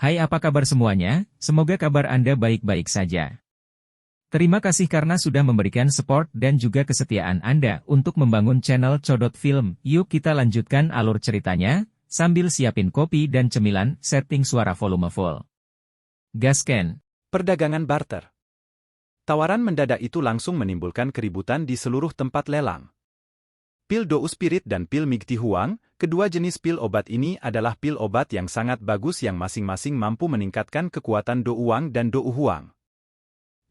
Hai, apa kabar semuanya? Semoga kabar Anda baik-baik saja. Terima kasih karena sudah memberikan support dan juga kesetiaan Anda untuk membangun channel Codot Film. Yuk kita lanjutkan alur ceritanya, sambil siapin kopi dan cemilan, setting suara volume full. Gasken. Perdagangan barter. Tawaran mendadak itu langsung menimbulkan keributan di seluruh tempat lelang. Pil Dou Spirit dan pil Migti Huang, kedua jenis pil obat ini adalah pil obat yang sangat bagus yang masing-masing mampu meningkatkan kekuatan Dou Wang dan Dou Huang.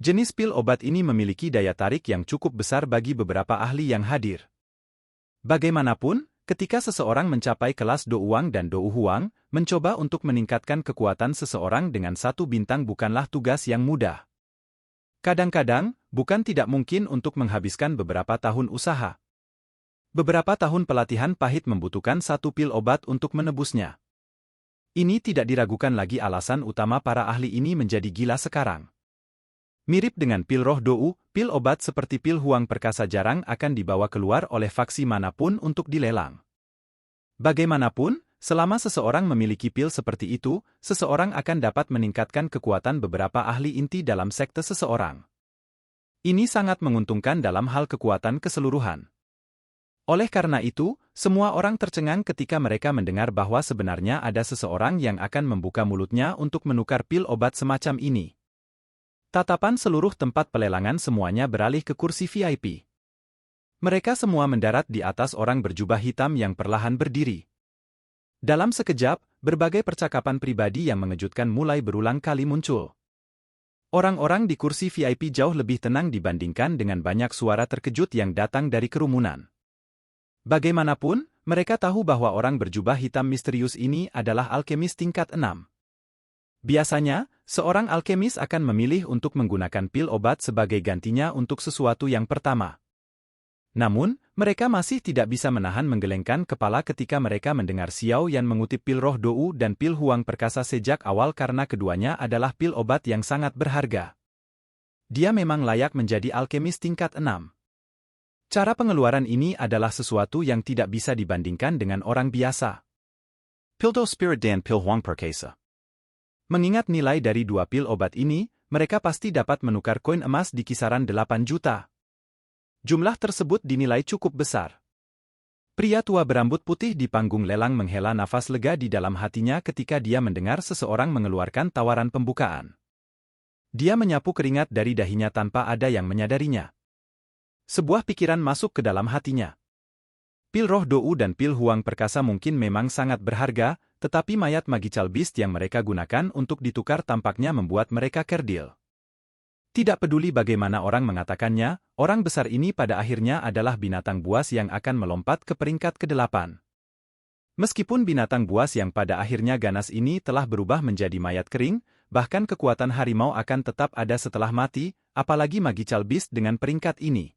Jenis pil obat ini memiliki daya tarik yang cukup besar bagi beberapa ahli yang hadir. Bagaimanapun, ketika seseorang mencapai kelas Dou Wang dan Dou Huang, mencoba untuk meningkatkan kekuatan seseorang dengan 1 bintang bukanlah tugas yang mudah. Kadang-kadang, bukan tidak mungkin untuk menghabiskan beberapa tahun usaha. Beberapa tahun pelatihan pahit membutuhkan 1 pil obat untuk menebusnya. Ini tidak diragukan lagi alasan utama para ahli ini menjadi gila sekarang. Mirip dengan pil roh Dou, pil obat seperti pil Huang perkasa jarang akan dibawa keluar oleh faksi manapun untuk dilelang. Bagaimanapun, selama seseorang memiliki pil seperti itu, seseorang akan dapat meningkatkan kekuatan beberapa ahli inti dalam sekte seseorang. Ini sangat menguntungkan dalam hal kekuatan keseluruhan. Oleh karena itu, semua orang tercengang ketika mereka mendengar bahwa sebenarnya ada seseorang yang akan membuka mulutnya untuk menukar pil obat semacam ini. Tatapan seluruh tempat pelelangan semuanya beralih ke kursi VIP. Mereka semua mendarat di atas orang berjubah hitam yang perlahan berdiri. Dalam sekejap, berbagai percakapan pribadi yang mengejutkan mulai berulang kali muncul. Orang-orang di kursi VIP jauh lebih tenang dibandingkan dengan banyak suara terkejut yang datang dari kerumunan. Bagaimanapun, mereka tahu bahwa orang berjubah hitam misterius ini adalah alkemis tingkat 6. Biasanya, seorang alkemis akan memilih untuk menggunakan pil obat sebagai gantinya untuk sesuatu yang pertama. Namun, mereka masih tidak bisa menahan menggelengkan kepala ketika mereka mendengar Xiao Yan mengutip pil roh Dou dan pil Huang perkasa sejak awal karena keduanya adalah pil obat yang sangat berharga. Dia memang layak menjadi alkemis tingkat 6. Cara pengeluaran ini adalah sesuatu yang tidak bisa dibandingkan dengan orang biasa. Pil Dou Spirit dan pil Huang perkasa. Mengingat nilai dari 2 pil obat ini, mereka pasti dapat menukar koin emas di kisaran 8 juta. Jumlah tersebut dinilai cukup besar. Pria tua berambut putih di panggung lelang menghela nafas lega di dalam hatinya ketika dia mendengar seseorang mengeluarkan tawaran pembukaan. Dia menyapu keringat dari dahinya tanpa ada yang menyadarinya. Sebuah pikiran masuk ke dalam hatinya. Pil roh Dou dan pil Huang perkasa mungkin memang sangat berharga, tetapi mayat Magical Beast yang mereka gunakan untuk ditukar tampaknya membuat mereka kerdil. Tidak peduli bagaimana orang mengatakannya, orang besar ini pada akhirnya adalah binatang buas yang akan melompat ke peringkat ke-8. Meskipun binatang buas yang pada akhirnya ganas ini telah berubah menjadi mayat kering, bahkan kekuatan harimau akan tetap ada setelah mati, apalagi Magical Beast dengan peringkat ini.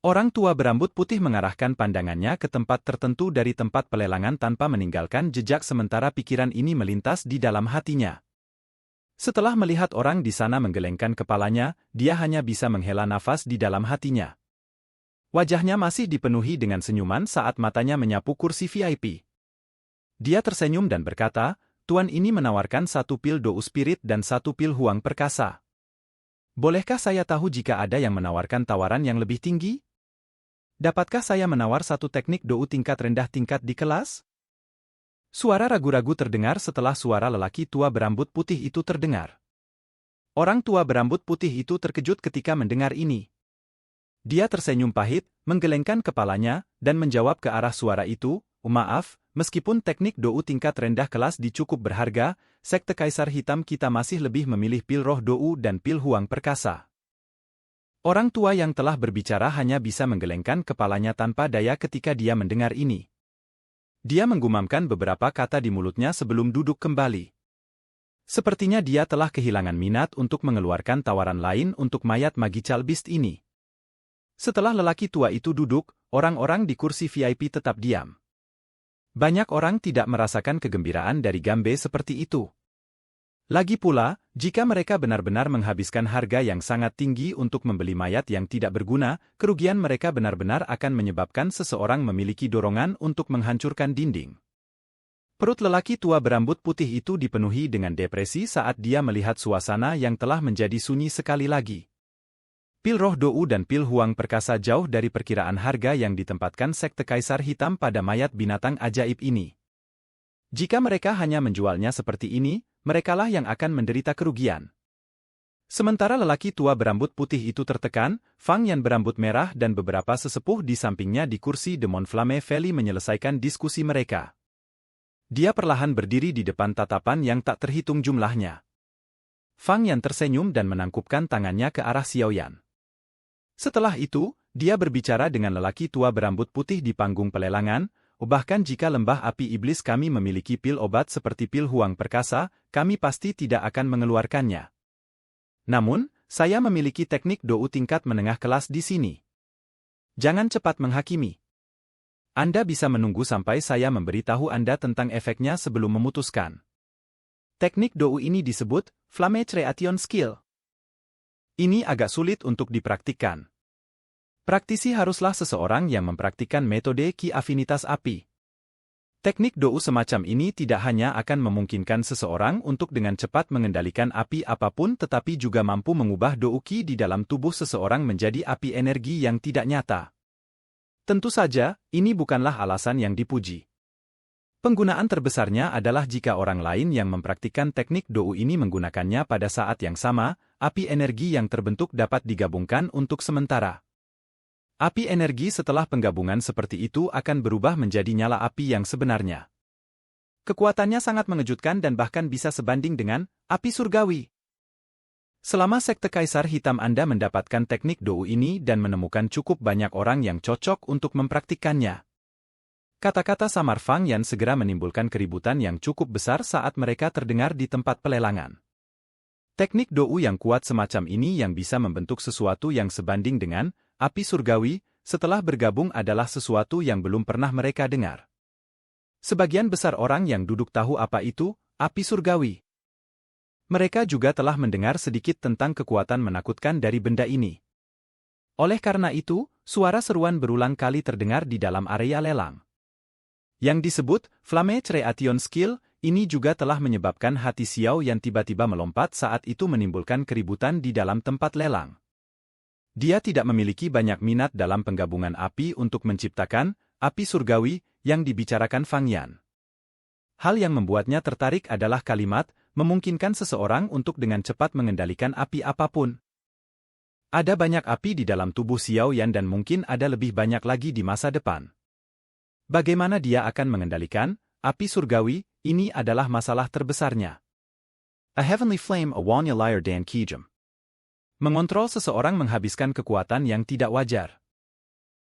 Orang tua berambut putih mengarahkan pandangannya ke tempat tertentu dari tempat pelelangan tanpa meninggalkan jejak sementara pikiran ini melintas di dalam hatinya. Setelah melihat orang di sana menggelengkan kepalanya, dia hanya bisa menghela nafas di dalam hatinya. Wajahnya masih dipenuhi dengan senyuman saat matanya menyapu kursi VIP. Dia tersenyum dan berkata, "Tuan ini menawarkan 1 pil Dou Spirit dan 1 pil Huang perkasa. Bolehkah saya tahu jika ada yang menawarkan tawaran yang lebih tinggi? Dapatkah saya menawar 1 teknik Dou tingkat rendah tingkat di kelas?" Suara ragu-ragu terdengar setelah suara lelaki tua berambut putih itu terdengar. Orang tua berambut putih itu terkejut ketika mendengar ini. Dia tersenyum pahit, menggelengkan kepalanya, dan menjawab ke arah suara itu, "Maaf, meskipun teknik Dou tingkat rendah kelas cukup berharga, sekte Kaisar Hitam kita masih lebih memilih pil roh Dou dan pil Huang perkasa." Orang tua yang telah berbicara hanya bisa menggelengkan kepalanya tanpa daya ketika dia mendengar ini. Dia menggumamkan beberapa kata di mulutnya sebelum duduk kembali. Sepertinya dia telah kehilangan minat untuk mengeluarkan tawaran lain untuk mayat Magical Beast ini. Setelah lelaki tua itu duduk, orang-orang di kursi VIP tetap diam. Banyak orang tidak merasakan kegembiraan dari Gambe seperti itu. Lagi pula, jika mereka benar-benar menghabiskan harga yang sangat tinggi untuk membeli mayat yang tidak berguna, kerugian mereka benar-benar akan menyebabkan seseorang memiliki dorongan untuk menghancurkan dinding. Perut lelaki tua berambut putih itu dipenuhi dengan depresi saat dia melihat suasana yang telah menjadi sunyi sekali lagi. Pil Roh Dou dan Pil Huang Perkasa jauh dari perkiraan harga yang ditempatkan Sekte Kaisar Hitam pada mayat binatang ajaib ini. Jika mereka hanya menjualnya seperti ini, merekalah yang akan menderita kerugian. Sementara lelaki tua berambut putih itu tertekan, Fang Yan berambut merah dan beberapa sesepuh di sampingnya di kursi de Montflamme Valley menyelesaikan diskusi mereka. Dia perlahan berdiri di depan tatapan yang tak terhitung jumlahnya. Fang Yan tersenyum dan menangkupkan tangannya ke arah Xiaoyan. Setelah itu, dia berbicara dengan lelaki tua berambut putih di panggung pelelangan, bahkan jika lembah api iblis kami memiliki pil obat seperti Pil Huang Perkasa, kami pasti tidak akan mengeluarkannya. Namun, saya memiliki teknik dou tingkat menengah kelas di sini. Jangan cepat menghakimi. Anda bisa menunggu sampai saya memberitahu Anda tentang efeknya sebelum memutuskan. Teknik dou ini disebut Flamme Creation Skill. Ini agak sulit untuk dipraktikkan. Praktisi haruslah seseorang yang mempraktikkan metode Ki Afinitas Api. Teknik dou semacam ini tidak hanya akan memungkinkan seseorang untuk dengan cepat mengendalikan api apapun tetapi juga mampu mengubah dou Ki di dalam tubuh seseorang menjadi api energi yang tidak nyata. Tentu saja, ini bukanlah alasan yang dipuji. Penggunaan terbesarnya adalah jika orang lain yang mempraktikkan teknik dou ini menggunakannya pada saat yang sama, api energi yang terbentuk dapat digabungkan untuk sementara. Api energi setelah penggabungan seperti itu akan berubah menjadi nyala api yang sebenarnya. Kekuatannya sangat mengejutkan dan bahkan bisa sebanding dengan api surgawi. Selama Sekte Kaisar Hitam Anda mendapatkan teknik dou ini dan menemukan cukup banyak orang yang cocok untuk mempraktikkannya. Kata-kata samar Fang Yan segera menimbulkan keributan yang cukup besar saat mereka terdengar di tempat pelelangan. Teknik dou yang kuat semacam ini yang bisa membentuk sesuatu yang sebanding dengan api surgawi setelah bergabung adalah sesuatu yang belum pernah mereka dengar. Sebagian besar orang yang duduk tahu apa itu api surgawi. Mereka juga telah mendengar sedikit tentang kekuatan menakutkan dari benda ini. Oleh karena itu, suara seruan berulang kali terdengar di dalam area lelang. Yang disebut Flamme Creation Skill, ini juga telah menyebabkan hati Xiao yang tiba-tiba melompat saat itu menimbulkan keributan di dalam tempat lelang. Dia tidak memiliki banyak minat dalam penggabungan api untuk menciptakan api surgawi yang dibicarakan Fang Yan. Hal yang membuatnya tertarik adalah kalimat memungkinkan seseorang untuk dengan cepat mengendalikan api apapun. Ada banyak api di dalam tubuh Xiao Yan dan mungkin ada lebih banyak lagi di masa depan. Bagaimana dia akan mengendalikan api surgawi? Ini adalah masalah terbesarnya. A heavenly flame awanya liar dan kijem. Mengontrol seseorang menghabiskan kekuatan yang tidak wajar.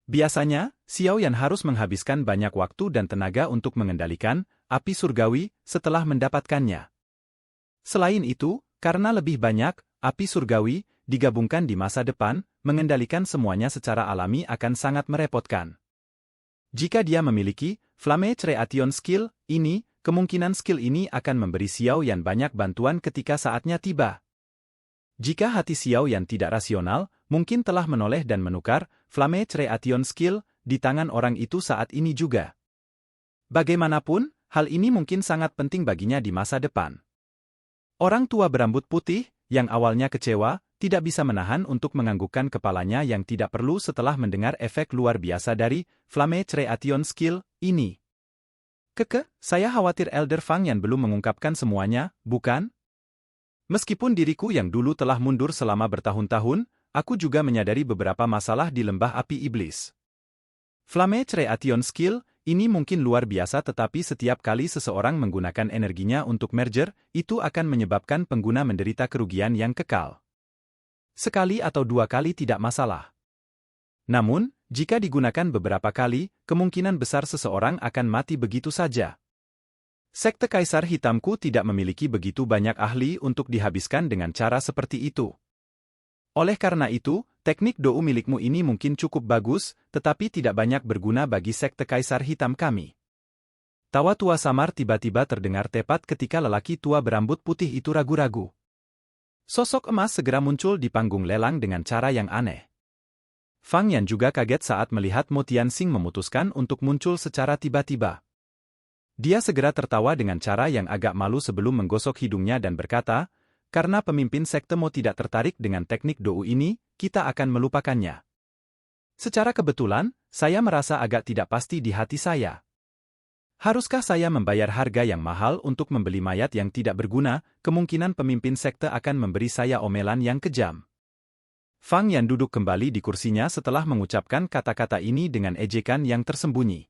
Biasanya, Xiao Yan harus menghabiskan banyak waktu dan tenaga untuk mengendalikan api surgawi setelah mendapatkannya. Selain itu, karena lebih banyak api surgawi digabungkan di masa depan, mengendalikan semuanya secara alami akan sangat merepotkan. Jika dia memiliki Flamme Creation Skill ini, kemungkinan skill ini akan memberi Xiao Yan banyak bantuan ketika saatnya tiba. Jika hati Xiao Yan tidak rasional, mungkin telah menoleh dan menukar Flamme Creation Skill di tangan orang itu saat ini juga. Bagaimanapun, hal ini mungkin sangat penting baginya di masa depan. Orang tua berambut putih, yang awalnya kecewa, tidak bisa menahan untuk menganggukkan kepalanya yang tidak perlu setelah mendengar efek luar biasa dari Flamme Creation Skill ini. Saya khawatir Elder Fang Yan belum mengungkapkan semuanya, bukan? Meskipun diriku yang dulu telah mundur selama bertahun-tahun, aku juga menyadari beberapa masalah di lembah api iblis. Flamme Creation Skill ini mungkin luar biasa tetapi setiap kali seseorang menggunakan energinya untuk merger, itu akan menyebabkan pengguna menderita kerugian yang kekal. Sekali atau dua kali tidak masalah. Namun, jika digunakan beberapa kali, kemungkinan besar seseorang akan mati begitu saja. Sekte Kaisar Hitamku tidak memiliki begitu banyak ahli untuk dihabiskan dengan cara seperti itu. Oleh karena itu, teknik dou milikmu ini mungkin cukup bagus, tetapi tidak banyak berguna bagi Sekte Kaisar Hitam kami. Tawa tua samar tiba-tiba terdengar tepat ketika lelaki tua berambut putih itu ragu-ragu. Sosok emas segera muncul di panggung lelang dengan cara yang aneh. Fang Yan juga kaget saat melihat Mo Tianxing memutuskan untuk muncul secara tiba-tiba. Dia segera tertawa dengan cara yang agak malu sebelum menggosok hidungnya dan berkata, "Karena pemimpin sekte Mo tidak tertarik dengan teknik dou ini, kita akan melupakannya." Secara kebetulan, saya merasa agak tidak pasti di hati saya. Haruskah saya membayar harga yang mahal untuk membeli mayat yang tidak berguna? Kemungkinan pemimpin sekte akan memberi saya omelan yang kejam. Fang Yan duduk kembali di kursinya setelah mengucapkan kata-kata ini dengan ejekan yang tersembunyi.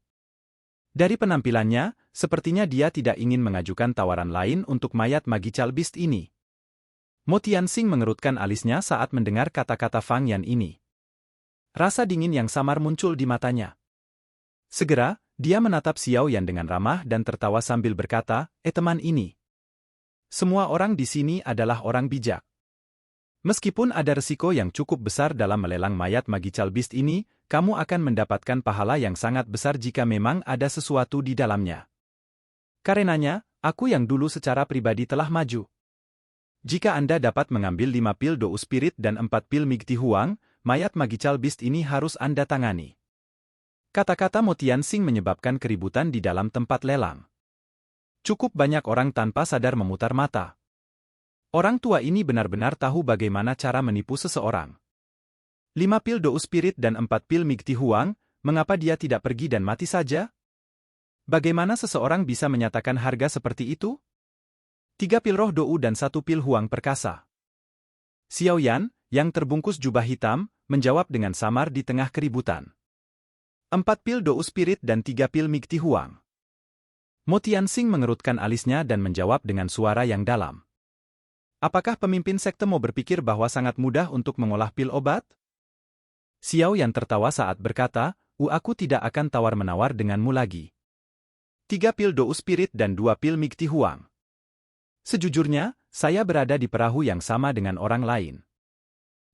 Dari penampilannya, sepertinya dia tidak ingin mengajukan tawaran lain untuk mayat Magical Beast ini. Mo Tianxing mengerutkan alisnya saat mendengar kata-kata Fang Yan ini. Rasa dingin yang samar muncul di matanya. Segera, dia menatap Xiao Yan dengan ramah dan tertawa sambil berkata, teman ini. Semua orang di sini adalah orang bijak. Meskipun ada resiko yang cukup besar dalam melelang mayat Magical Beast ini, kamu akan mendapatkan pahala yang sangat besar jika memang ada sesuatu di dalamnya. Karenanya, aku yang dulu secara pribadi telah maju. Jika Anda dapat mengambil 5 pil Dou Spirit dan 4 pil Migti Huang, mayat Magical Beast ini harus Anda tangani. Kata-kata Mo Tianxing menyebabkan keributan di dalam tempat lelang. Cukup banyak orang tanpa sadar memutar mata. Orang tua ini benar-benar tahu bagaimana cara menipu seseorang. 5 pil Dou Spirit dan 4 pil Migti Huang, mengapa dia tidak pergi dan mati saja? Bagaimana seseorang bisa menyatakan harga seperti itu? 3 pil roh Dou dan 1 pil Huang perkasa. Xiao Yan, yang terbungkus jubah hitam, menjawab dengan samar di tengah keributan. 4 pil Dou Spirit dan 3 pil Migti Huang. Mo Tianxing mengerutkan alisnya dan menjawab dengan suara yang dalam. Apakah pemimpin sekte Mo berpikir bahwa sangat mudah untuk mengolah pil obat? Xiao Yan tertawa saat berkata, aku tidak akan tawar-menawar denganmu lagi. 3 pil Dou Spirit dan 2 pil Migti Huang. Sejujurnya, saya berada di perahu yang sama dengan orang lain.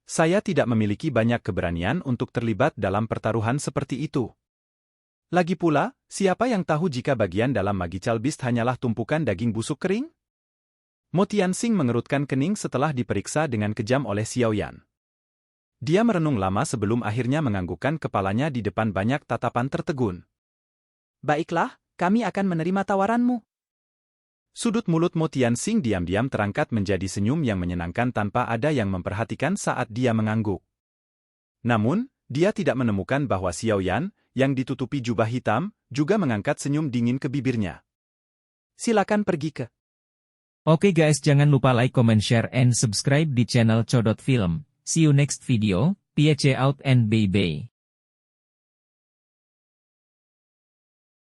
Saya tidak memiliki banyak keberanian untuk terlibat dalam pertaruhan seperti itu. Lagi pula, siapa yang tahu jika bagian dalam Magical Beast hanyalah tumpukan daging busuk kering? Mo Tianxing mengerutkan kening setelah diperiksa dengan kejam oleh Xiao Yan. Dia merenung lama sebelum akhirnya menganggukkan kepalanya di depan banyak tatapan tertegun. Baiklah, kami akan menerima tawaranmu. Sudut mulut Mo Tianxing diam-diam terangkat menjadi senyum yang menyenangkan tanpa ada yang memperhatikan saat dia mengangguk. Namun, dia tidak menemukan bahwa Xiao Yan, yang ditutupi jubah hitam, juga mengangkat senyum dingin ke bibirnya. Silakan pergi ke. Oke guys, jangan lupa like, comment, share, and subscribe di channel Codot Film. See you next video, PH out and bye-bye.